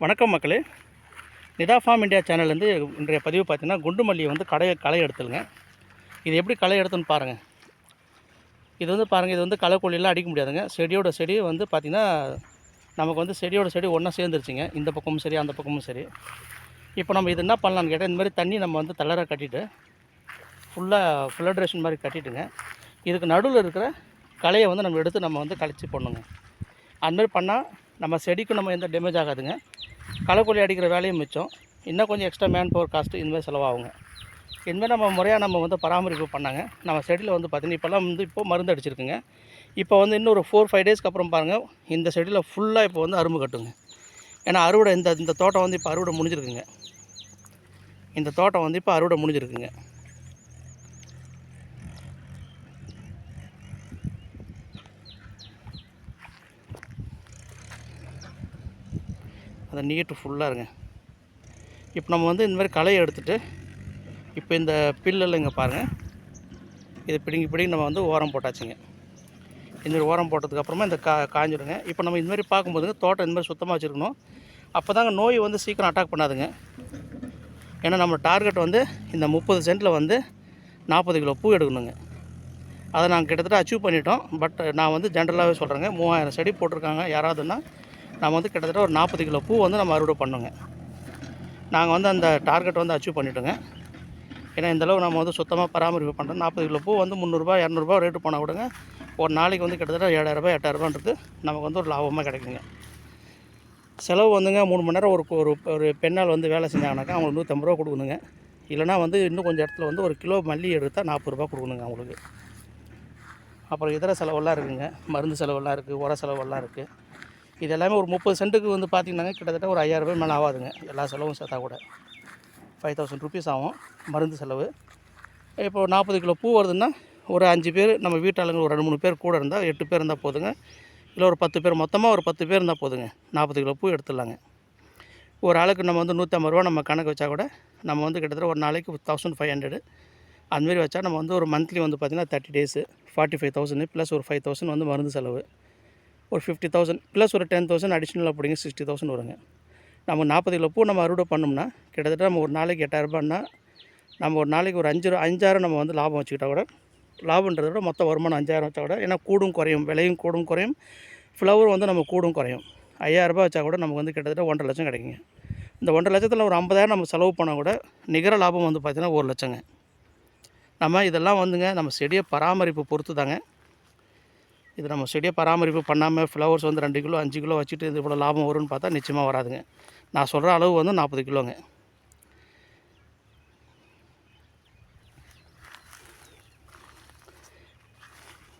வணக்கம் மக்களே. Nita form India சேனல்லேருந்து இன்றைய பதிவு பார்த்திங்கன்னா குண்டு மல்லியை வந்து களை எடுத்துலுங்க. இது எப்படி களை எடுத்துன்னு பாருங்கள். இது வந்து பாருங்கள், இது வந்து களைக்கொல்லியெல்லாம் அடிக்க முடியாதுங்க. செடியோட செடி வந்து பார்த்திங்கன்னா நமக்கு வந்து செடியோட செடி ஒன்றா சேர்ந்துருச்சுங்க. இந்த பக்கமும் சரி அந்த பக்கமும் சரி. இப்போ நம்ம இது என்ன பண்ணலான்னு கேட்டால், இந்த மாதிரி தண்ணி நம்ம வந்து தளராக கட்டிட்டு ஃபுல்லாக ஃபில்ட்ரேஷன் மாதிரி கட்டிட்டுங்க, இதுக்கு நடுவில் இருக்கிற களையை வந்து நம்ம எடுத்து நம்ம வந்து கழிச்சு போடணுங்க. அதுமாதிரி பண்ணால் நம்ம செடிக்கு நம்ம எந்த டேமேஜ் ஆகாதுங்க. களைக்கொல்லி அடிக்கிற வேலையும் மிச்சம். இன்னும் கொஞ்சம் எக்ஸ்ட்ரா மேன் பவர் காஸ்ட்டு இந்தமாதிரி செலவாகுங்க. இந்தமாதிரி நம்ம முறையாக நம்ம வந்து பராமரிப்பு பண்ணாங்க. நம்ம செடியில் வந்து பார்த்திங்கன்னா இப்போல்லாம் வந்து மருந்து அடிச்சிருக்குங்க. இப்போ வந்து இன்னும் ஒரு 4-5 டேஸ்க்கு அப்புறம் பாருங்கள், இந்த செடியில் ஃபுல்லாக இப்போ வந்து அரும்பு கட்டுங்க. ஏன்னா அறுவடை இந்த தோட்டம் வந்து இப்போ அறுவடை முடிஞ்சிருக்குங்க. இந்த தோட்டம் வந்து இப்போ அறுவடை முடிஞ்சிருக்குங்க. அதை நீட்டு ஃபுல்லாக இருங்க. இப்போ நம்ம வந்து இந்த மாதிரி களையை எடுத்துகிட்டு இப்போ இந்த பில்லெல்லாம் இங்கே பாருங்கள், இதை பிடிங்கி நம்ம வந்து ஓரம் போட்டாச்சுங்க. இந்தமாதிரி ஓரம் போட்டதுக்கப்புறமா இந்த காஞ்சிடுங்க. இப்போ நம்ம இந்தமாதிரி பார்க்கும்போதுங்க தோட்டம் இந்தமாதிரி சுத்தமாக வச்சுருக்கணும். அப்போ தாங்க நோய் வந்து சீக்கிரம் அட்டாக் பண்ணாதுங்க. ஏன்னா நம்ம டார்கெட் வந்து இந்த 30 சென்ட்டில் வந்து 40 கிலோ பூ எடுக்கணுங்க. அதை நாங்கள் கிட்டத்தட்ட அச்சீவ் பண்ணிட்டோம். பட் நான் வந்து ஜென்ரலாகவே சொல்கிறேங்க, 3000 செடி போட்டிருக்காங்க யாராவதுன்னா நம்ம வந்து கிட்டத்தட்ட ஒரு 40 கிலோ பூ வந்து நம்ம அறுவடை பண்ணுங்க. நாங்கள் வந்து அந்த டார்கெட் வந்து அச்சீவ் பண்ணிட்டோங்க. ஏன்னா இந்தளவு நம்ம வந்து சுத்தமாக பராமரிப்பு பண்ணுறோம். 40 கிலோ பூ வந்து 300 200 ரேட்டு போனால் விடுங்க, ஒரு நாளைக்கு வந்து கிட்டத்தட்ட 7000 8000 நமக்கு வந்து ஒரு லாபமாக கிடைக்குங்க. செலவு வந்துங்க 3 மணி நேரம் ஒரு பெண்ணால் வந்து வேலை செஞ்சாங்கனாக்கா அவங்களுக்கு 150 ரூபா கொடுக்கணுங்க. இல்லைனா வந்து இன்னும் கொஞ்சம் இடத்துல வந்து ஒரு கிலோ மல்லி எடுத்தால் 40 ரூபா கொடுக்கணுங்க அவங்களுக்கு. அப்புறம் இதர செலவெல்லாம் இருக்குதுங்க, மருந்து செலவெல்லாம் இருக்குது, உர செலவெல்லாம் இருக்குது. இது எல்லாமே ஒரு 30 சென்ட்டுக்கு வந்து பார்த்திங்கன்னாங்க கிட்டத்தட்ட ஒரு 5000 ரூபாய் மேலே ஆகாதுங்க. எல்லா செலவும் சேர்த்தா கூட 5000 ருபீஸ் ஆகும் மருந்து செலவு. இப்போ 40 கிலோ பூ வருதுன்னா ஒரு 5 பேர் நம்ம வீட்டாளுங்க ஒரு 2-3 பேர் கூட இருந்தால் 8 பேர் இருந்தால் போதுங்க. இல்லை ஒரு 10 பேர், மொத்தமாக ஒரு 10 பேர் இருந்தால் போதுங்க. 40 கிலோ பூ எடுத்துடலாங்க. ஒரு ஆளுக்கு நம்ம வந்து 150 ரூபா நம்ம கணக்கு வச்சா கூட நம்ம வந்து கிட்டத்தட்ட ஒரு நாளைக்கு 1500 அதுமாரி வச்சா நம்ம வந்து ஒரு மந்த்லி வந்து பார்த்திங்கன்னா 30 டேஸு 45,000 ப்ளஸ் ஒரு 5,000 வந்து மருந்து செலவு, ஒரு 50,000 ப்ளஸ் ஒரு 10,000 அடிஷ்னலாக பிடிங்க 60,000 வருங்க. நம்ம 40 கிலோ பூ நம்ம அறுவடை பண்ணோம்னா கிட்டத்தட்ட நம்ம ஒரு நாளைக்கு 8000 ரூபான்னா நம்ம ஒரு நாளைக்கு ஒரு 5,000 நம்ம வந்து லாபம் வச்சுக்கிட்டால் கூட, லாபன்றதை விட மொத்த வருமானம் 5,000 வச்சா கூட, ஏன்னா கூடும் குறையும், விலையும் கூடும் குறையும், ஃப்ளவர் வந்து நம்ம கூடும் குறையும். 5,000 ரூபா வச்சா கூட நமக்கு வந்து கிட்டத்தட்ட 1,50,000 லட்சம் கிடைக்குங்க. இந்த 1,50,000 லட்சத்தில் ஒரு 50,000 நம்ம செலவு பண்ணால் கூட நிகர லாபம் வந்து பார்த்திங்கன்னா 1 லட்சங்க. நம்ம இதெல்லாம் வந்துங்க நம்ம செடியை பராமரிப்பு பொறுத்து தாங்க. இது நம்ம செடியை பராமரிப்பு பண்ணாமல் ஃப்ளவர்ஸ் வந்து 2 கிலோ 5 கிலோ வச்சுட்டு இது இவ்வளோ லாபம் வரும்னு பார்த்தா நிச்சயமாக வராதுங்க. நான் சொல்கிற அளவு வந்து 40 கிலோங்க.